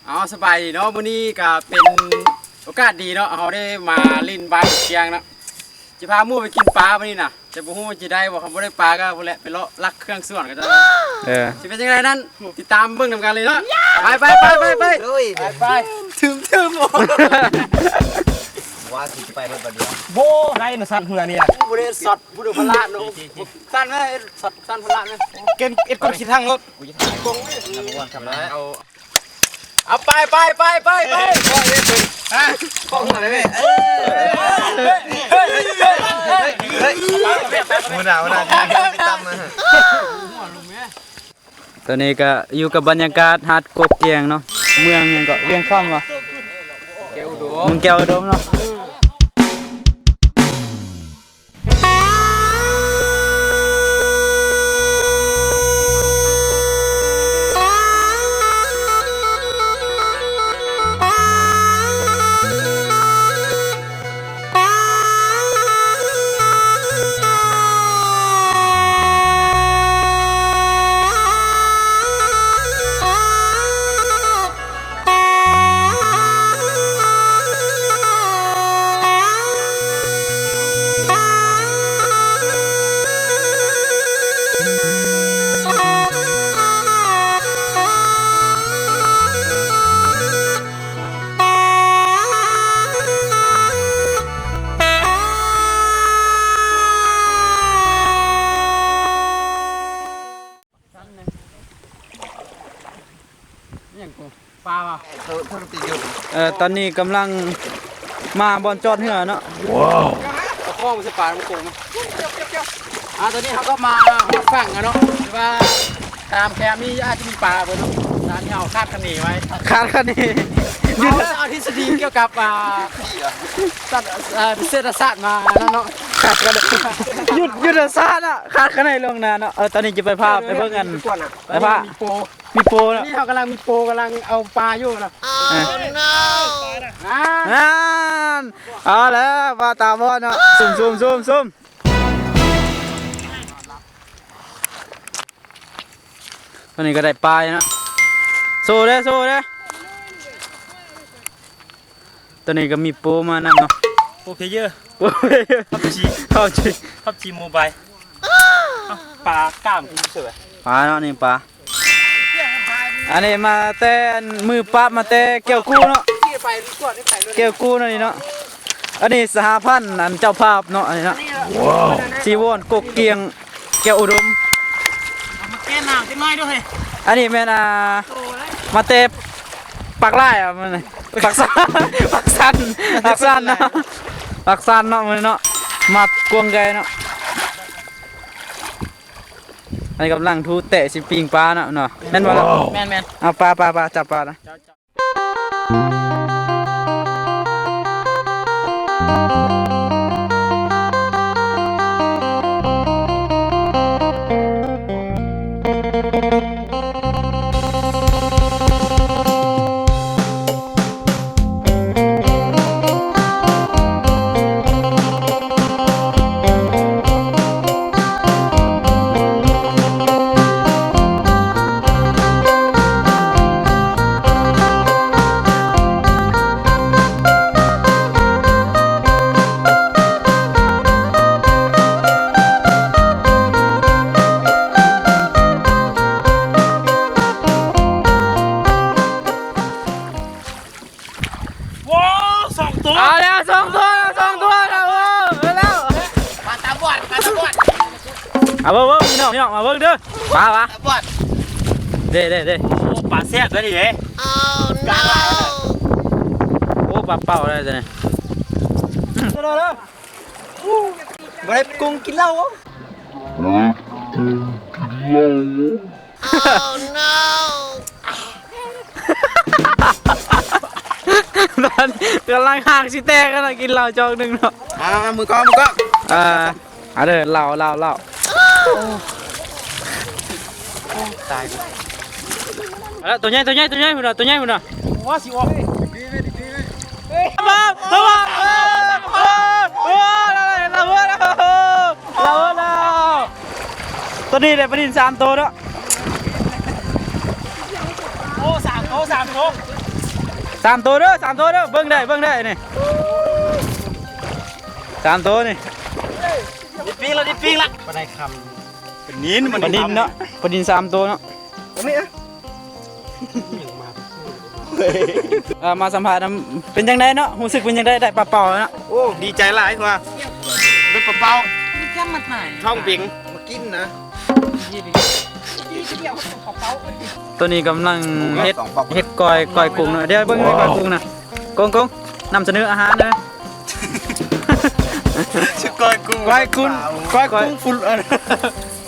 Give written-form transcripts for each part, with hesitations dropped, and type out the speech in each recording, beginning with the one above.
เอาสบายดีเนาะมื้อนี้ก็เป็นโอกาสดีเนาะเฮาได้มาลิ้นบ้านเชียงเนาะจะพาหมู่ไปกินปลามื้อนี้น่ะแต่บ่ฮู้ว่าสิได้บ่ครับบ่ได้ปลาก็พุ่นแหละไปเลาะลักเครื่องส่วนกันจ้ะสิเป็นจังไดนั้นติดตามเบิ่งนำกันเลยเนาะไปลุยไปถึงว่าสิไปรถบัดเดียวโบไรน่ะสัตว์เหือนี่ล่ะบ่ได้สดบ่ได้พละเนาะสั้นแม่สดสั้นพละแม่ เก็นเอ็ดคนขี้ทางรถ กูจะถ่ายกงนักวันทำไรเอาไปบ่เฮ็ดเพิ่นฮะของอะไรแม่มูหนาวนะไปตำนะฮะตอนนี้ก็อยู่กับบรรยากาศหาดกกเกียงเนาะเมืองยังก็เวียงค่ำวะเมืองแก้วอุดมเนาะปลาว่ะตอนนี้กำลังมาบอลจอดเหือเนาะเอาข้องมันสิปลามันโกงตอนนี้เขาก็มาฮอดฝั่งกันเนาะหรือว่าตามแคมนี่อาจจะมีปลาเพิ่นเนาะตามที่เฮาคาดคะเนไว้คาดคะเนเอาทฤษฎีเกี่ยวกับสัตว์เศรษฐศาสตร์มานั่นเนาะคาดคะเนยุทธศาสตร์อะคาดคะเนลงนานเนาะตอนนี้จะไปพาไปเบิ่งกันไปพามีโปเนาะนี่เขากำลังมีโปกำลังเอาปลาอยู่นะเอาแล้วปลาตาบอดเนาะซุ่มตอนนี้ก็ได้ปลาเนาะโซ่เด้ตอนนี้ก็มีโปมานำเนาะโอเคเยอะขับจีโมบายปลากล้ามคุณเสือปลาเนาะนี่ปลาอันนี้มาแต่มือปั๊บมาแต่เกี่ยวกู้เนาะเกี่ยวกู้นั่นนี่เนาะอันนี้สหพันธ์อันเจ้าภาพเนาะอันนี้เนาะซีวอนกกเกียงแก้วอุดมแก้หนาวจะน้อยด้วยอันนี้แม่นมาเตะปักไล่อะมันปักสันเนาะปักสันเนาะมันเนาะมากวงไกเนาะอันนี้กำลังทูเตะสิปิงปลาเนาะแม่นบ่ล่ะแม่นเอาปลาจับปลานะเอาแล้วสองตัวครับแล้วปลาตาบอดเอาเบิ้งพี่น้องมาเบิ้งเด้อปลาวะบอดเด้ปลาแซ่บเลยดิเด้โอ้ปลาเป่าอะไรตัวนี้บ่ได้กุ้งกินเหล้าตอนกำลังห่างสิแตกกันกินเหล้าจอกหนึ่งเนาะมือก็เด้อเหล้าตายแล้วตัวใหญ่พุ่นน่ะว่าสิออกมาตัวนี้เลยประดิษฐ์3 ตัวเนาะโอ้3 ตัว 3ตัวเด้อ3ตัวเด้อเบิ่งได้นี่3ตัวนี่ ดิปิ้งละปลาไหลคำเป็นนิ้น ปลาดินเนาะปลาดิน3ตัวเนาะมาสัมภาษณ์เป็นจังไดเนาะรู้สึกเป็นจังไดได้ปลาเป่าเนาะ โอ้ดีใจหลายกว่าเป็นปลาเป้าช่องปิง มากินนะ ตัวนี้กำลังเฮ็ดก้อยกุ้งเนาะเดี๋ยวเบิ่งก้อยกุ้งนะกงนำเสนออาหารเลย ชื่อก้อยกุ้ง ก้อยกุ้งฟุล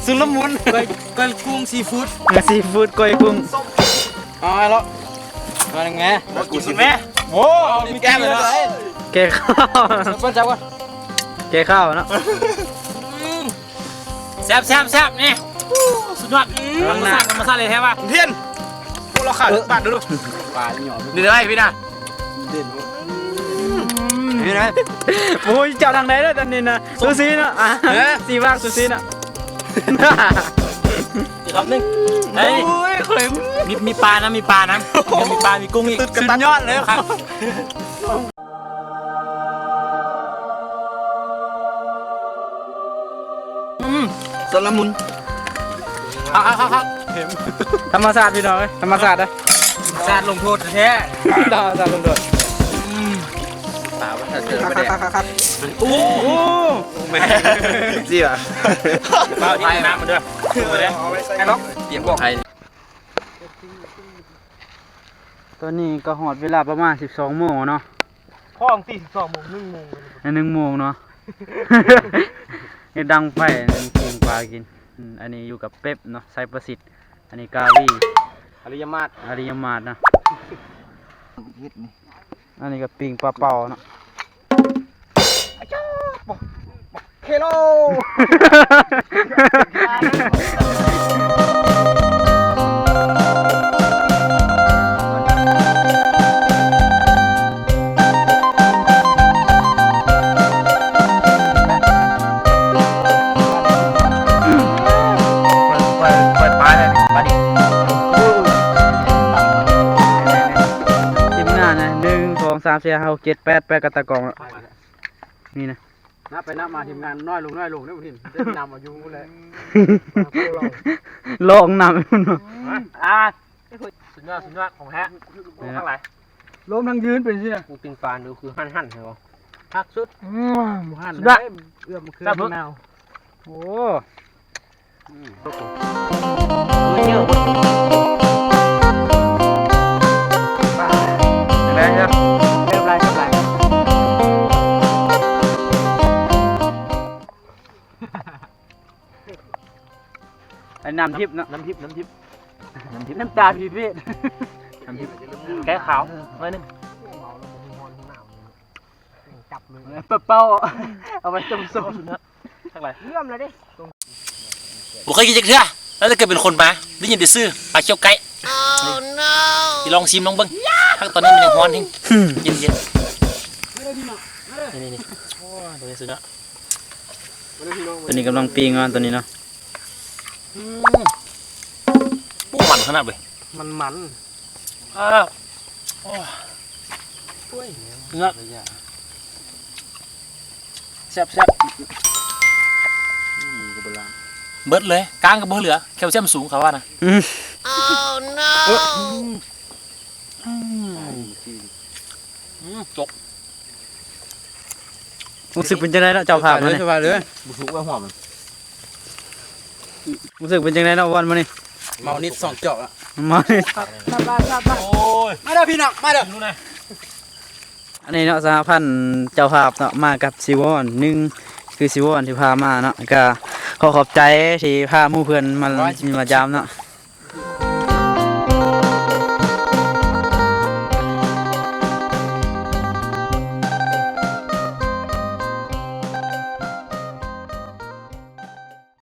สุลมุน ก้อยกุ้งซีฟู้ด ซีฟู้ดก้อยกุ้งเอาไงแล้วมาหนึ่งไง กินไหมโอ้มีแก้มเลยนะ แกะข้าว เปิ้นจับก่อน แกะข้าวเนาะ แซ่บนี่สุดยอดมาซาเลยแท้ป่ะเพี้ยนพวกเราขาดบาทดู ปลาหยอม นี่ได้พี่นะ นี่นะโอ้ยเจ้าทางไหนแล้วตอนนี้นะซูซีเนาะสีว่างซูซีเนาะ อีกคำนึงเฮ้ยมีปลานะมีปลามีกุ้งอีกสุดยอดเลยครับสลมุนครับ ธรรมศาสตร์พี่น้องเอ้ยธรรมศาสตร์นะ ศาสตร์ลงโทษแท้ ธรรมศาสตร์ลงโทษ ป่าวถ้าเจอประเด็น โอ้ แม่สิอ่ะ เปล่าที่น้ำมันด้วยมาเลยไอ้ล็อก เตรียมบอกไทย ตอนนี้ก็หอดเวลาประมาณ12 โมงเนาะ ห้อง42 โมง 1 โมง 1 โมงเนาะ เฮ็ดดังไฟกินปลากินอันนี้อยู่กับเป๊ปเนาะไซประสิทธิ์อันนี้กาวี อริยมาศ อาริยมาศนะอันนี้ก็ปิงปลาเป่าเนาะ เคโล เปิดปลาเลยมาดิ ทีมงานนะ1 2 3 4 5 6 7 8กระตะกองนี่นะ นับไปนับมาทีมงานน้อยลงได้บ่ทิมได้นำอายุเลย ลองนำให้มันเนาะ สุดยอดของแท้ทั้งหลาย ล้มทั้งยืนเป็นสิ กูปิงปลาดูคือหั่นเหรอพักสุด หัน สุดยอด เอื้อมเครื่ จั อบ ง รถ แนว โอ้อะไรครับ เรียบร้อยครับไอ้น้ำทิพย์เนาะ น้ำทิพย์ น้ำตาพีเพชร แก้ขาวหน่อยนึง เปิดเป้าเอาไปต้มส้ม ทั้งหลาย เลื่อมเลยดิ ผมเคยกินจักเทื่อแล้วถ้าเกิดเป็นคนมาได้ยินได้ซื้อปลาเคี้ยวไก่ที่ลองชิมลองเบิ้งทั้งตอนนี้มันยังร้อนทิ้งเย็นนี่โอ้ดูนี่สุดยอด ตัวนี้กำลังปีงอ่ะตัวนี้เนาะ ปุ๊บมันขนาดเลย มัน เนื้อแซ่บเบิดเลยกลางก็บ่เหลือแคลเซียมสูงเขาว่านะจก รู้สึกเป็นจังไดเนาะเจ้าภาพมาเนี่ย บุสุกว่าหัวมัน รู้สึกเป็นจังไดเนาะวันมานี่ เมานิด2เจาะละ มานี่ โอ้ย มาเด้อพี่น้องมาเด้อ ดูนะ อันนี้เนาะสหพันธ์เจ้าภาพเนาะมากับซิวอนคือซิวอนที่พามาเนาะก็ขอขอบใจที่พาหมู่เพื่อนมาจามเนาะ